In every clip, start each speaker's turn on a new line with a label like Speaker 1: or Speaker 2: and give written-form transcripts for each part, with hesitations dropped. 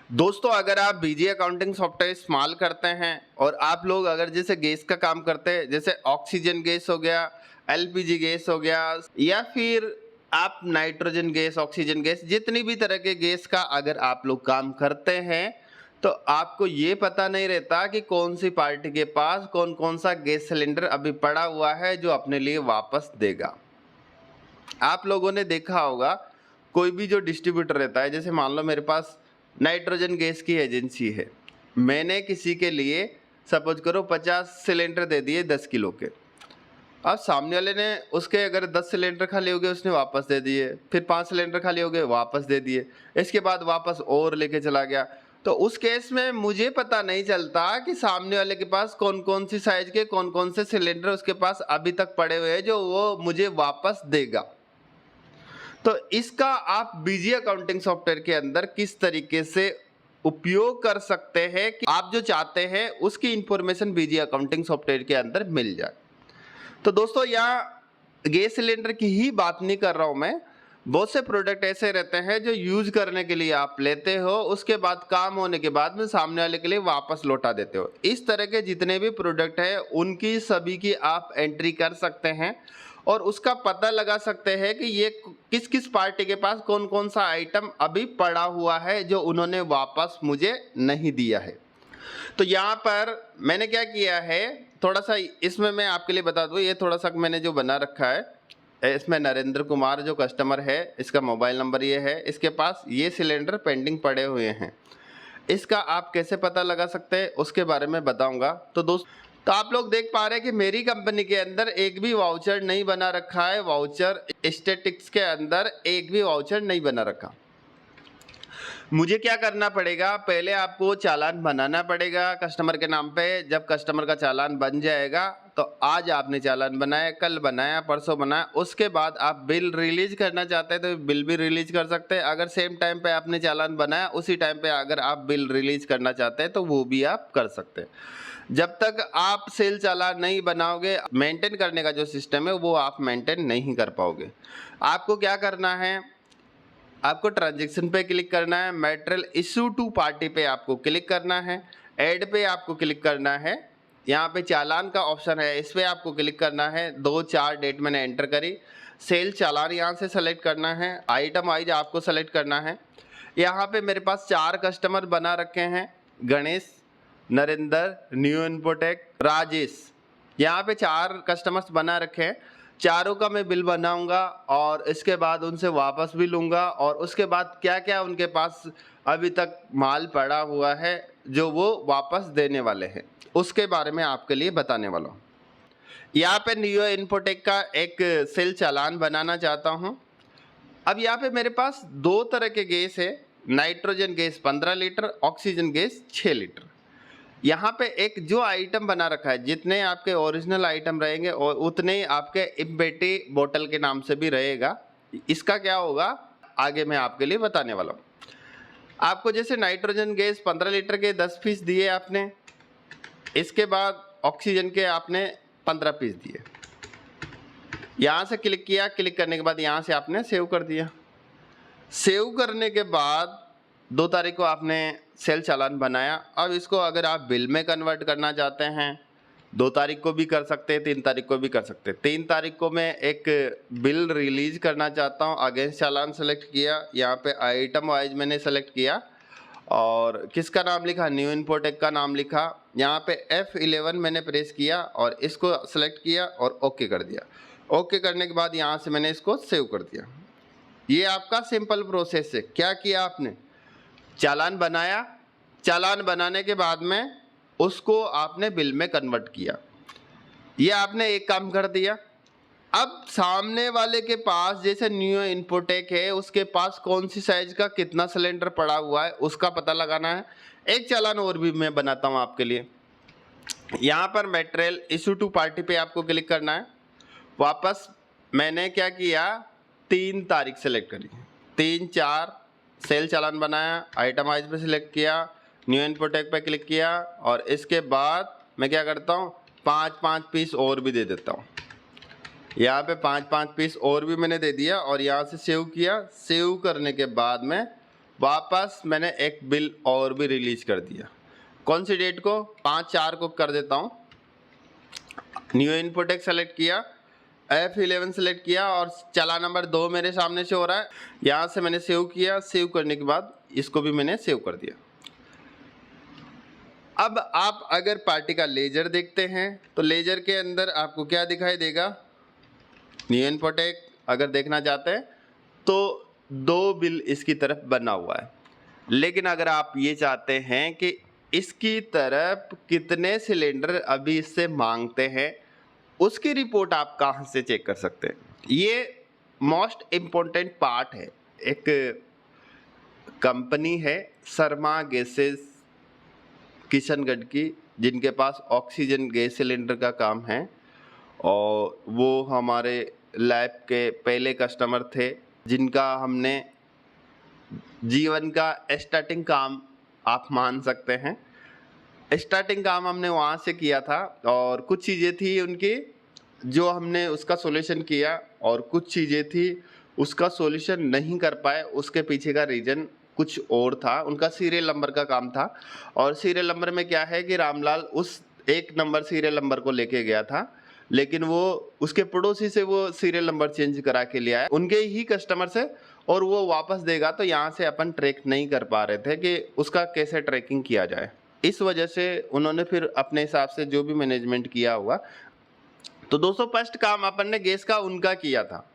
Speaker 1: दोस्तों, अगर आप बीजी अकाउंटिंग सॉफ्टवेयर इस्तेमाल करते हैं और आप लोग अगर जैसे गैस का काम करते हैं, जैसे ऑक्सीजन गैस हो गया, एलपीजी गैस हो गया, या फिर आप नाइट्रोजन गैस, ऑक्सीजन गैस, जितनी भी तरह के गैस का अगर आप लोग काम करते हैं, तो आपको ये पता नहीं रहता कि कौन सी पार्टी के पास कौन कौन सा गैस सिलेंडर अभी पड़ा हुआ है जो अपने लिए वापस देगा। आप लोगों ने देखा होगा, कोई भी जो डिस्ट्रीब्यूटर रहता है, जैसे मान लो मेरे पास नाइट्रोजन गैस की एजेंसी है, मैंने किसी के लिए सपोज करो 50 सिलेंडर दे दिए 10 किलो के। अब सामने वाले ने उसके अगर 10 सिलेंडर खाली हो गए, उसने वापस दे दिए, फिर 5 सिलेंडर खाली हो गए, वापस दे दिए, इसके बाद वापस और लेके चला गया। तो उस केस में मुझे पता नहीं चलता कि सामने वाले के पास कौन कौन सी साइज के कौन कौन से सिलेंडर उसके पास अभी तक पड़े हुए हैं जो वो मुझे वापस देगा। तो इसका आप बीजी अकाउंटिंग सॉफ्टवेयर के अंदर किस तरीके से उपयोग कर सकते हैं कि आप जो चाहते हैं उसकी इंफॉर्मेशन बीजी अकाउंटिंग सॉफ्टवेयर के अंदर मिल जाए। तो दोस्तों, यहाँ गैस सिलेंडर की ही बात नहीं कर रहा हूं मैं। बहुत से प्रोडक्ट ऐसे रहते हैं जो यूज करने के लिए आप लेते हो, उसके बाद काम होने के बाद में सामने वाले के लिए वापस लौटा देते हो। इस तरह के जितने भी प्रोडक्ट हैं उनकी सभी की आप एंट्री कर सकते हैं और उसका पता लगा सकते हैं कि ये किस किस पार्टी के पास कौन कौन सा आइटम अभी पड़ा हुआ है जो उन्होंने वापस मुझे नहीं दिया है। तो यहाँ पर मैंने क्या किया है, थोड़ा सा इसमें मैं आपके लिए बता दूँ। ये थोड़ा सा मैंने जो बना रखा है, इसमें नरेंद्र कुमार जो कस्टमर है, इसका मोबाइल नंबर ये है, इसके पास ये सिलेंडर पेंडिंग पड़े हुए हैं। इसका आप कैसे पता लगा सकते हैं उसके बारे में बताऊंगा। तो आप लोग देख पा रहे हैं कि मेरी कंपनी के अंदर एक भी वाउचर नहीं बना रखा है। वाउचर स्टैटिक्स के अंदर एक भी वाउचर नहीं बना रखा। मुझे क्या करना पड़ेगा, पहले आपको चालान बनाना पड़ेगा कस्टमर के नाम पे। जब कस्टमर का चालान बन जाएगा, तो आज आपने चालान बनाया, कल बनाया, परसों बनाया, उसके बाद आप बिल रिलीज करना चाहते हैं तो बिल भी रिलीज कर सकते हैं। अगर सेम टाइम पे आपने चालान बनाया, उसी टाइम पे अगर आप बिल रिलीज करना चाहते हैं तो वो भी आप कर सकते हैं। जब तक आप सेल चालान नहीं बनाओगे, मेंटेन करने का जो सिस्टम है वो आप मेंटेन नहीं कर पाओगे। आपको क्या करना है, आपको ट्रांजैक्शन पे क्लिक करना है, मटेरियल इशू टू पार्टी पे आपको क्लिक करना है, ऐड पे आपको क्लिक करना है, यहाँ पे चालान का ऑप्शन है, इस पे आपको क्लिक करना है। 2-4 डेट मैंने एंटर करी, सेल चालान यहाँ से सेलेक्ट करना है, आइटम वाइज आपको सेलेक्ट करना है। यहाँ पे मेरे पास 4 कस्टमर बना रखे हैं, गणेश, नरेंद्र, न्यू इन्फोटेक, राजेश। यहाँ पे 4 कस्टमर्स बना रखे हैं। चारों का मैं बिल बनाऊंगा और इसके बाद उनसे वापस भी लूँगा, और उसके बाद क्या क्या उनके पास अभी तक माल पड़ा हुआ है जो वो वापस देने वाले हैं, उसके बारे में आपके लिए बताने वाला हूँ। यहाँ पे नियो इन्फोटेक का एक सेल चालान बनाना चाहता हूँ। अब यहाँ पे मेरे पास 2 तरह के गैस है, nitrogen gas 15 litre, oxygen gas 6 litre. यहाँ पे एक जो आइटम बना रखा है, जितने आपके ओरिजिनल आइटम रहेंगे और उतने ही आपके इम्पेटी बोतल के नाम से भी रहेगा। इसका क्या होगा आगे मैं आपके लिए बताने वाला हूँ। आपको जैसे नाइट्रोजन गैस 15 लीटर के 10 पीस दिए आपने, इसके बाद ऑक्सीजन के आपने 15 पीस दिए। यहाँ से क्लिक किया, क्लिक करने के बाद यहाँ से आपने सेव कर दिया। सेव करने के बाद 2 तारीख को आपने सेल चालान बनाया। अब इसको अगर आप बिल में कन्वर्ट करना चाहते हैं, 2 तारीख को भी कर सकते हैं, 3 तारीख को भी कर सकते हैं। 3 तारीख को मैं एक बिल रिलीज करना चाहता हूं, अगेंस्ट चालान सेलेक्ट किया, यहाँ पे आइटम वाइज मैंने सेलेक्ट किया और किसका नाम लिखा, न्यू इन्फोटेक का नाम लिखा। यहाँ पे F11 मैंने प्रेस किया और इसको सेलेक्ट किया और ओके कर दिया। ओके करने के बाद यहाँ से मैंने इसको सेव कर दिया। ये आपका सिंपल प्रोसेस है। क्या किया आपने, चालान बनाया, चालान बनाने के बाद में उसको आपने बिल में कन्वर्ट किया। ये आपने एक काम कर दिया। अब सामने वाले के पास जैसे न्यू इन्फोटेक है, उसके पास कौन सी साइज का कितना सिलेंडर पड़ा हुआ है उसका पता लगाना है। एक चालान और भी मैं बनाता हूँ आपके लिए। यहाँ पर मटेरियल इशू टू पार्टी पे आपको क्लिक करना है। वापस मैंने क्या किया, 3 तारीख सेलेक्ट करी, 3-4 सेल चालान बनाया, आइटम वाइज पे सिलेक्ट किया, न्यू इन्फोटेक पे क्लिक किया और इसके बाद मैं क्या करता हूँ, 5-5 पीस और भी दे देता हूँ। यहाँ पे 5-5 पीस और भी मैंने दे दिया और यहाँ से सेव किया। सेव करने के बाद में वापस मैंने एक बिल और भी रिलीज कर दिया। कौन सी डेट को? 5/4 को कर देता हूँ। न्यू इनपुट सेलेक्ट किया, F11 सेलेक्ट किया और चला नंबर 2 मेरे सामने से हो रहा है। यहाँ से मैंने सेव किया, सेव करने के बाद इसको भी मैंने सेव कर दिया। अब आप अगर पार्टी का लेजर देखते हैं तो लेजर के अंदर आपको क्या दिखाई देगा? न्यू इनपुट अगर देखना चाहते हैं तो 2 बिल इसकी तरफ बना हुआ है। लेकिन अगर आप ये चाहते हैं कि इसकी तरफ कितने सिलेंडर अभी इससे मांगते हैं, उसकी रिपोर्ट आप कहाँ से चेक कर सकते हैं? ये मोस्ट इम्पोर्टेंट पार्ट है। एक कंपनी है शर्मा गैसेस किशनगढ़ की, जिनके पास ऑक्सीजन गैस सिलेंडर का काम है और वो हमारे लैब के पहले कस्टमर थे, जिनका हमने जीवन का स्टार्टिंग काम आप मान सकते हैं। स्टार्टिंग काम हमने वहाँ से किया था और कुछ चीज़ें थी उनकी जो हमने उसका सॉल्यूशन किया और कुछ चीज़ें थी उसका सॉल्यूशन नहीं कर पाए। उसके पीछे का रीज़न कुछ और था। उनका सीरियल नंबर का काम था और सीरियल नंबर में क्या है कि रामलाल उस 1 नंबर सीरियल नंबर को लेके गया था, लेकिन वो उसके पड़ोसी से वो सीरियल नंबर चेंज करा के लिया है उनके ही कस्टमर से, और वो वापस देगा तो यहाँ से अपन ट्रैक नहीं कर पा रहे थे कि उसका कैसे ट्रैकिंग किया जाए। इस वजह से उन्होंने फिर अपने हिसाब से जो भी मैनेजमेंट किया हुआ। तो दोस्तों फर्स्ट काम अपन ने गैस का उनका किया था।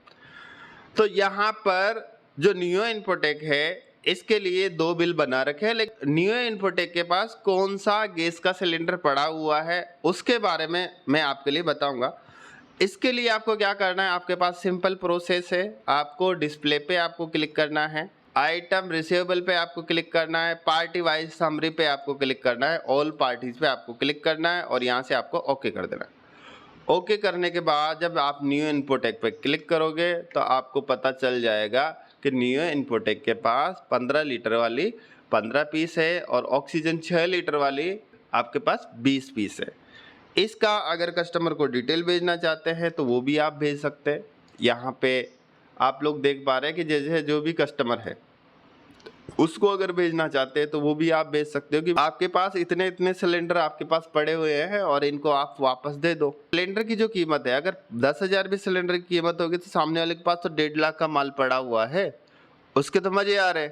Speaker 1: तो यहाँ पर जो नियो इन्फोटेक है इसके लिए 2 बिल बना रखे हैं, लेकिन नियो इन्फोटेक के पास कौन सा गैस का सिलेंडर पड़ा हुआ है उसके बारे में मैं आपके लिए बताऊंगा। इसके लिए आपको क्या करना है, आपके पास सिंपल प्रोसेस है। आपको डिस्प्ले पे आपको क्लिक करना है, आइटम रिसीवेबल पे आपको क्लिक करना है, पार्टी वाइज समरी पे आपको क्लिक करना है, ऑल पार्टीज पे आपको क्लिक करना है और यहाँ से आपको ओके कर देना है। ओके करने के बाद जब आप न्यू इन्फोटेक पे क्लिक करोगे तो आपको पता चल जाएगा कि न्यू इन्फोटेक के पास 15 लीटर वाली 15 पीस है और ऑक्सीजन 6 लीटर वाली आपके पास 20 पीस है। इसका अगर कस्टमर को डिटेल भेजना चाहते हैं तो वो भी आप भेज सकते हैं। यहाँ पे आप लोग देख पा रहे हैं कि जैसे जो भी कस्टमर है उसको अगर भेजना चाहते हैं तो वो भी आप भेज सकते हो कि आपके पास इतने इतने सिलेंडर आपके पास पड़े हुए हैं और इनको आप वापस दे दो। सिलेंडर की जो कीमत है, अगर 10,000 भी सिलेंडर की कीमत होगी तो सामने वाले के पास तो 1.5 लाख का माल पड़ा हुआ है, उसके तो मजे आ रहे।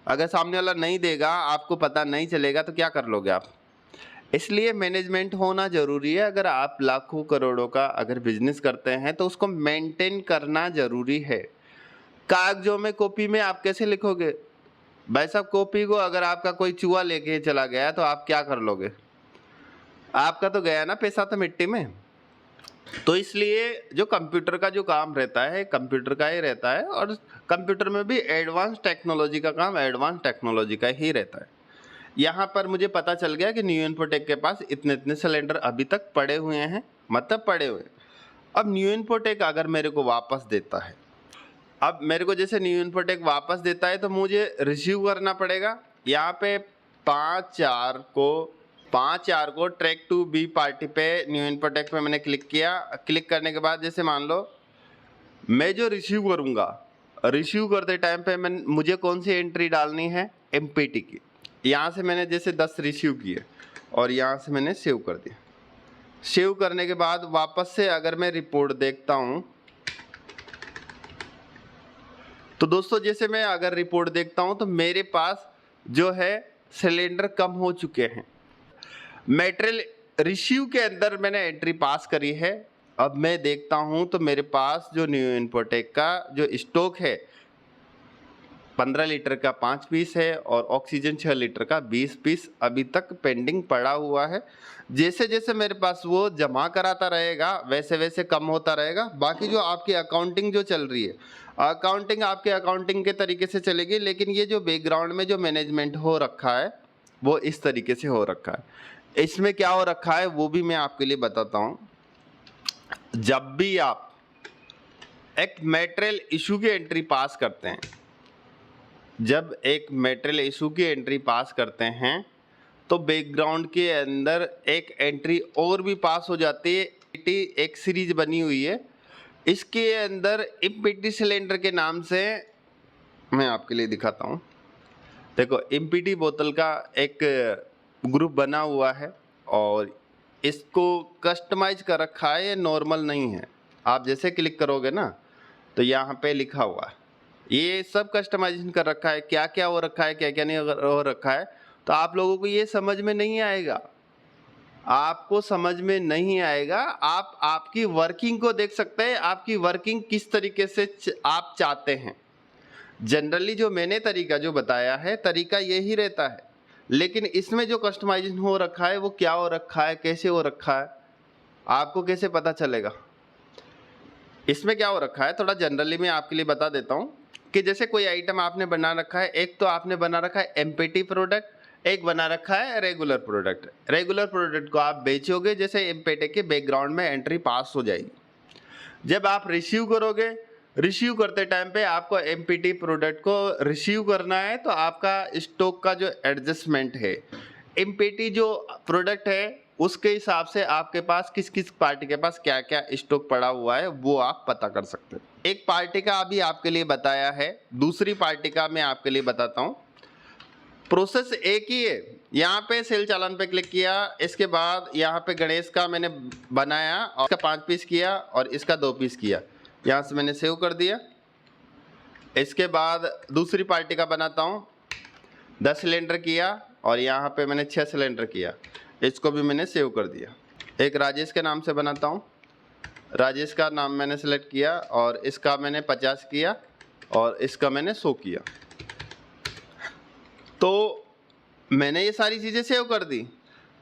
Speaker 1: अगर सामने वाला नहीं देगा, आपको पता नहीं चलेगा तो क्या कर लोगे आप? इसलिए मैनेजमेंट होना जरूरी है। अगर आप लाखों करोड़ों का अगर बिजनेस करते हैं तो उसको मेंटेन करना जरूरी है। कागजों में कॉपी में आप कैसे लिखोगे भाई साहब? कॉपी को अगर आपका कोई चूहा लेके चला गया तो आप क्या कर लोगे? आपका तो गया ना पैसा तो मिट्टी में। तो इसलिए जो कंप्यूटर का जो काम रहता है कंप्यूटर का ही रहता है और कंप्यूटर में भी एडवांस टेक्नोलॉजी का काम एडवांस टेक्नोलॉजी का ही रहता है। यहाँ पर मुझे पता चल गया कि न्यू इन्फोटेक के पास इतने इतने सिलेंडर अभी तक पड़े हुए हैं, मतलब पड़े हुए। अब न्यू इन्फोटेक अगर मेरे को वापस देता है, अब मेरे को जैसे न्यू इन्फोटेक वापस देता है तो मुझे रिसीव करना पड़ेगा। यहाँ पे 5/4 को ट्रैक टू बी पार्टी पे न्यू इन्फोटेक पे मैंने क्लिक किया। क्लिक करने के बाद जैसे मान लो मैं जो रिसीव करूँगा, रिसीव करते टाइम पे मुझे कौन सी एंट्री डालनी है? एमपीटी की। यहाँ से मैंने जैसे 10 रिसीव किए और यहाँ से मैंने सेव कर दिया। सेव करने के बाद वापस से अगर मैं रिपोर्ट देखता हूँ तो दोस्तों जैसे मैं अगर रिपोर्ट देखता हूँ तो मेरे पास जो है सिलेंडर कम हो चुके हैं। मटेरियल रिसीव के अंदर मैंने एंट्री पास करी है। अब मैं देखता हूँ तो मेरे पास जो न्यू इन्फोटेक का जो स्टॉक है 15 लीटर का 5 पीस है और ऑक्सीजन 6 लीटर का 20 पीस अभी तक पेंडिंग पड़ा हुआ है। जैसे जैसे मेरे पास वो जमा कराता रहेगा वैसे वैसे कम होता रहेगा। बाकी जो आपकी अकाउंटिंग जो चल रही है, अकाउंटिंग आपके अकाउंटिंग के तरीके से चलेगी, लेकिन ये जो बैकग्राउंड में जो मैनेजमेंट हो रखा है वो इस तरीके से हो रखा है। इसमें क्या हो रखा है वो भी मैं आपके लिए बताता हूँ। जब भी आप एक मटेरियल इशू की एंट्री पास करते हैं, जब एक मटेरियल इशू की एंट्री पास करते हैं तो बैकग्राउंड के अंदर एक एंट्री और भी पास हो जाती है। एक सीरीज बनी हुई है, इसके अंदर एमपीटी सिलेंडर के नाम से मैं आपके लिए दिखाता हूँ। देखो एमपीटी बोतल का एक ग्रुप बना हुआ है और इसको कस्टमाइज कर रखा है, ये नॉर्मल नहीं है। आप जैसे क्लिक करोगे ना तो यहाँ पे लिखा हुआ है, ये सब कस्टमाइजेशन कर रखा है, क्या क्या हो रखा है, क्या क्या नहीं हो रखा है। तो आप लोगों को ये समझ में नहीं आएगा, आपको समझ में नहीं आएगा। आप आपकी वर्किंग को देख सकते हैं, आपकी वर्किंग किस तरीके से आप चाहते हैं। जनरली जो मैंने तरीका जो बताया है, तरीका यही रहता है, लेकिन इसमें जो कस्टमाइजेशन हो रखा है वो क्या हो रखा है, कैसे हो रखा है, आपको कैसे पता चलेगा। इसमें क्या हो रखा है थोड़ा जनरली मैं आपके लिए बता देता हूँ कि जैसे कोई आइटम आपने बना रखा है, एक तो आपने बना रखा है एमपीटी प्रोडक्ट, एक बना रखा है रेगुलर प्रोडक्ट। रेगुलर प्रोडक्ट को आप बेचोगे, जैसे एमपीटी के बैकग्राउंड में एंट्री पास हो जाएगी। जब आप रिसीव करोगे, रिसीव करते टाइम पे आपको एमपीटी प्रोडक्ट को रिसीव करना है, तो आपका स्टॉक का जो एडजस्टमेंट है, एमपीटी जो प्रोडक्ट है उसके हिसाब से आपके पास किस किस पार्टी के पास क्या क्या स्टॉक पड़ा हुआ है वो आप पता कर सकते हैं। एक पार्टी का अभी आपके लिए बताया है, दूसरी पार्टी का मैं आपके लिए बताता हूँ। प्रोसेस एक ही है। यहाँ पे सेल चालान पे क्लिक किया, इसके बाद यहाँ पे गणेश का मैंने बनाया और इसका 5 पीस किया और इसका 2 पीस किया, यहाँ से मैंने सेव कर दिया। इसके बाद दूसरी पार्टी का बनाता हूँ, 10 सिलेंडर किया और यहाँ पे मैंने 6 सिलेंडर किया, इसको भी मैंने सेव कर दिया। एक राजेश के नाम से बनाता हूँ, राजेश का नाम मैंने सेलेक्ट किया और इसका मैंने 50 किया और इसका मैंने 100 किया। तो मैंने ये सारी चीज़ें सेव कर दी।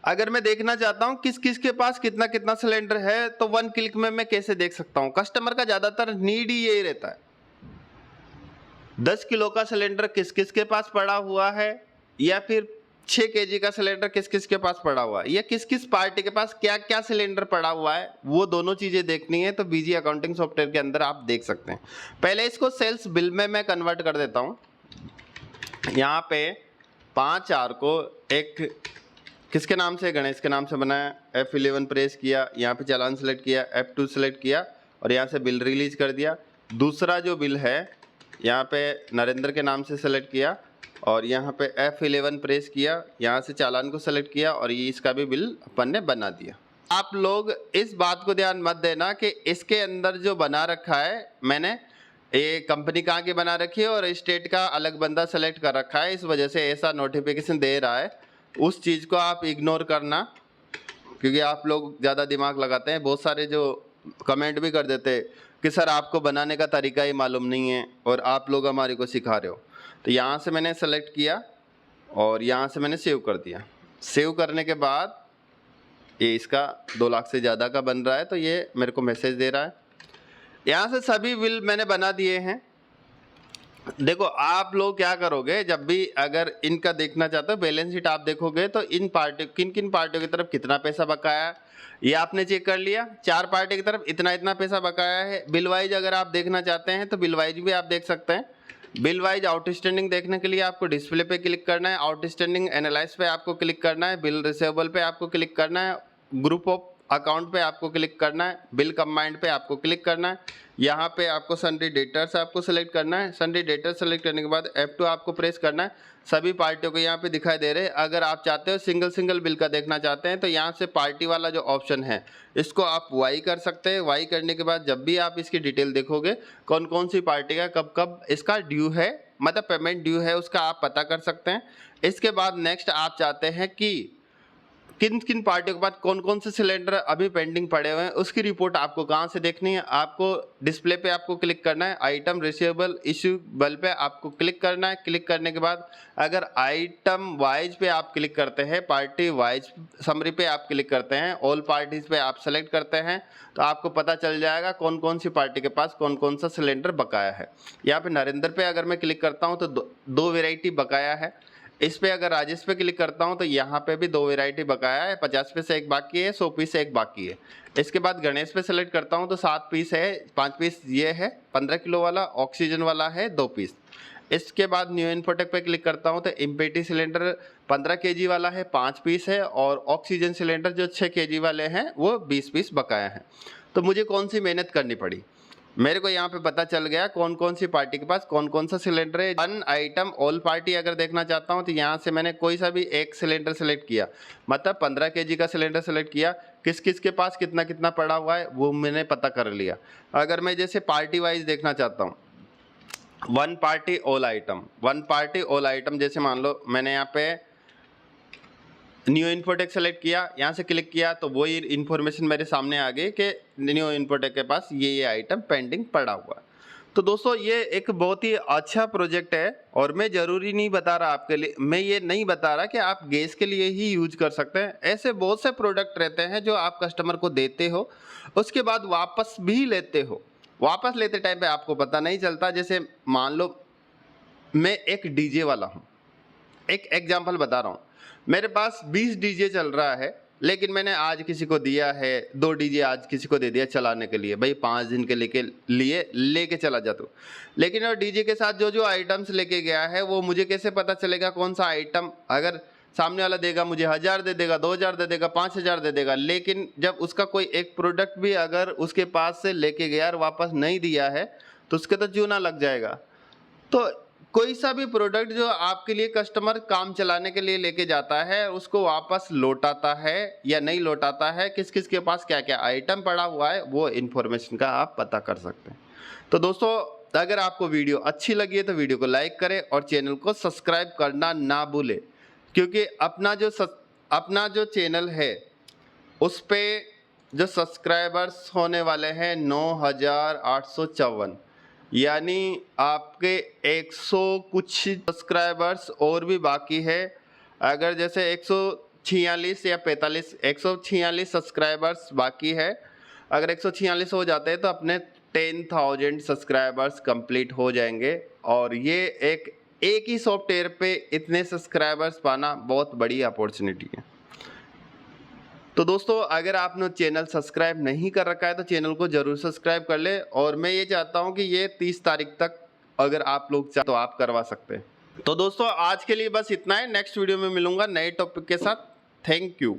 Speaker 1: अगर मैं देखना चाहता हूँ किस किस के पास कितना कितना सिलेंडर है, तो 1 क्लिक में मैं कैसे देख सकता हूँ। कस्टमर का ज़्यादातर नीड ही यही रहता है, 10 किलो का सिलेंडर किस किस के पास पड़ा हुआ है, या फिर 6 केजी का सिलेंडर किस किस के पास पड़ा हुआ है, या किस किस पार्टी के पास क्या क्या सिलेंडर पड़ा हुआ है, वो दोनों चीज़ें देखनी है तो बीजी अकाउंटिंग सॉफ्टवेयर के अंदर आप देख सकते हैं। पहले इसको सेल्स बिल में मैं कन्वर्ट कर देता हूँ। यहाँ पे 5 को एक किसके नाम से, गणेश के नाम से बनाया, F11 प्रेस किया, यहाँ पे चालान सेलेक्ट किया, F2 सेलेक्ट किया और यहाँ से बिल रिलीज कर दिया। दूसरा जो बिल है यहाँ पे नरेंद्र के नाम से सेलेक्ट किया और यहाँ पे F11 प्रेस किया, यहाँ से चालान को सेलेक्ट किया और ये इसका भी बिल अपन ने बना दिया। आप लोग इस बात को ध्यान मत देना कि इसके अंदर जो बना रखा है मैंने, ये कंपनी कहाँ की बना रखी है और स्टेट का अलग बंदा सेलेक्ट कर रखा है, इस वजह से ऐसा नोटिफिकेशन दे रहा है। उस चीज़ को आप इग्नोर करना, क्योंकि आप लोग ज़्यादा दिमाग लगाते हैं। बहुत सारे जो कमेंट भी कर देते हैं कि सर आपको बनाने का तरीका ही मालूम नहीं है और आप लोग हमारे को सिखा रहे हो। तो यहाँ से मैंने सेलेक्ट किया और यहाँ से मैंने सेव कर दिया। सेव करने के बाद ये इसका 2 लाख से ज़्यादा का बन रहा है, तो ये मेरे को मैसेज दे रहा है। यहाँ से सभी बिल मैंने बना दिए हैं। देखो आप लोग क्या करोगे, जब भी अगर इनका देखना चाहते हो बैलेंस शीट आप देखोगे तो इन पार्टी किन किन पार्टियों की तरफ कितना पैसा बकाया है ये आपने चेक कर लिया। 4 पार्टी की तरफ इतना इतना पैसा बकाया है। बिल वाइज अगर आप देखना चाहते हैं तो बिल वाइज भी आप देख सकते हैं। बिल वाइज आउटस्टैंडिंग देखने के लिए आपको डिस्प्ले पे क्लिक करना है, आउटस्टैंडिंग एनालाइज पे आपको क्लिक करना है, बिल रिसीवेबल पे आपको क्लिक करना है, ग्रुप ऑफ अकाउंट पे आपको क्लिक करना है, बिल कंबाइंड पे आपको क्लिक करना है। यहाँ पे आपको सन्ड्री डेटर्स आपको सेलेक्ट करना है। सन्ड्री डेटर्स सेलेक्ट करने के बाद F2 आपको प्रेस करना है। सभी पार्टियों को यहाँ पे दिखाई दे रहे हैं। अगर आप चाहते हो सिंगल सिंगल बिल का देखना चाहते हैं तो यहाँ से पार्टी वाला जो ऑप्शन है इसको आप वाई कर सकते हैं। वाई करने के बाद जब भी आप इसकी डिटेल देखोगे कौन कौन सी पार्टी का कब कब इसका ड्यू है, मतलब पेमेंट ड्यू है, उसका आप पता कर सकते हैं। इसके बाद नेक्स्ट आप चाहते हैं कि किन किन पार्टियों के बाद कौन कौन से सिलेंडर अभी पेंडिंग पड़े हुए हैं, उसकी रिपोर्ट आपको कहाँ से देखनी है। आपको डिस्प्ले पे आपको क्लिक करना है, आइटम रिसीवेबल इश्यू बल पे आपको क्लिक करना है। क्लिक करने के बाद अगर आइटम वाइज पे आप क्लिक करते हैं, पार्टी वाइज समरी पे आप क्लिक करते हैं, ऑल पार्टीज पे आप सेलेक्ट करते हैं, तो आपको पता चल जाएगा कौन कौन सी पार्टी के पास कौन कौन सा सिलेंडर बकाया है। यहाँ पे नरेंद्र पे अगर मैं क्लिक करता हूँ तो दो वेराइटी बकाया है। इस पे अगर राजेश पे क्लिक करता हूं तो यहाँ पे भी 2 वेराइटी बकाया है, 50 पे से 1 बाकी है, 100 पीस से 1 बाकी है। इसके बाद गणेश पे सेलेक्ट करता हूं तो 7 पीस है, 5 पीस ये है, 15 किलो वाला ऑक्सीजन वाला है 2 पीस। इसके बाद न्यू इन्फोटेक पे क्लिक करता हूं तो एमपीटी सिलेंडर 15 केजी वाला है 5 पीस है, और ऑक्सीजन सिलेंडर जो 6 केजी वाले हैं वो 20 पीस बकाया है। तो मुझे कौन सी मेहनत करनी पड़ी, मेरे को यहाँ पे पता चल गया कौन कौन सी पार्टी के पास कौन कौन सा सिलेंडर है। वन आइटम ऑल पार्टी अगर देखना चाहता हूँ तो यहाँ से मैंने कोई सा भी एक सिलेंडर सेलेक्ट किया, मतलब 15 kg का सिलेंडर सेलेक्ट किया, किस किस के पास कितना कितना पड़ा हुआ है वो मैंने पता कर लिया। अगर मैं जैसे पार्टी वाइज देखना चाहता हूँ, one party all item, one party all item, जैसे मान लो मैंने यहाँ पे न्यू इन्फोटेक सेलेक्ट किया, यहाँ से क्लिक किया तो वही इन्फॉर्मेशन मेरे सामने आ गई कि न्यू इन्फोटेक के पास ये आइटम पेंडिंग पड़ा हुआ है। तो दोस्तों ये एक बहुत ही अच्छा प्रोजेक्ट है और मैं ज़रूरी नहीं बता रहा आपके लिए, मैं ये नहीं बता रहा कि आप गैस के लिए ही यूज कर सकते हैं। ऐसे बहुत से प्रोडक्ट रहते हैं जो आप कस्टमर को देते हो, उसके बाद वापस भी लेते हो। वापस लेते टाइम पे आपको पता नहीं चलता। जैसे मान लो मैं एक डीजे वाला हूँ, एक एग्जांपल बता रहा हूँ, मेरे पास 20 डीजे चल रहा है, लेकिन मैंने आज किसी को दिया है 2 डीजे, आज किसी को दे दिया चलाने के लिए, भाई 5 दिन के लेके चला जा तू। लेकिन वो डीजे के साथ जो जो आइटम्स लेके गया है वो मुझे कैसे पता चलेगा कौन सा आइटम, अगर सामने वाला देगा मुझे 1000 दे देगा, 2000 दे देगा, 5000 दे देगा, लेकिन जब उसका कोई एक प्रोडक्ट भी अगर उसके पास से लेके गया और वापस नहीं दिया है तो उसके तो चूना लग जाएगा। तो कोई सा भी प्रोडक्ट जो आपके लिए कस्टमर काम चलाने के लिए लेके जाता है उसको वापस लौटाता है या नहीं लौटाता है, किस किस के पास क्या क्या आइटम पड़ा हुआ है, वो इन्फॉर्मेशन का आप पता कर सकते हैं। तो दोस्तों अगर आपको वीडियो अच्छी लगी है तो वीडियो को लाइक करें और चैनल को सब्सक्राइब करना ना भूलें, क्योंकि अपना जो चैनल है उस पे जो सब्सक्राइबर्स होने वाले हैं 9854, यानी आपके 100 कुछ सब्सक्राइबर्स और भी बाकी है। अगर जैसे 146 या 45, 146 सब्सक्राइबर्स बाकी है, अगर 146 हो जाते हैं तो अपने 10,000 सब्सक्राइबर्स कंप्लीट हो जाएंगे। और ये एक ही सॉफ्टवेयर पे इतने सब्सक्राइबर्स पाना बहुत बड़ी अपॉर्चुनिटी है। तो दोस्तों अगर आपने चैनल सब्सक्राइब नहीं कर रखा है तो चैनल को जरूर सब्सक्राइब कर ले, और मैं ये चाहता हूँ कि ये 30 तारीख तक अगर आप लोग चाहे तो आप करवा सकते हैं। तो दोस्तों आज के लिए बस इतना है, नेक्स्ट वीडियो में मिलूंगा नए टॉपिक के साथ। Thank you.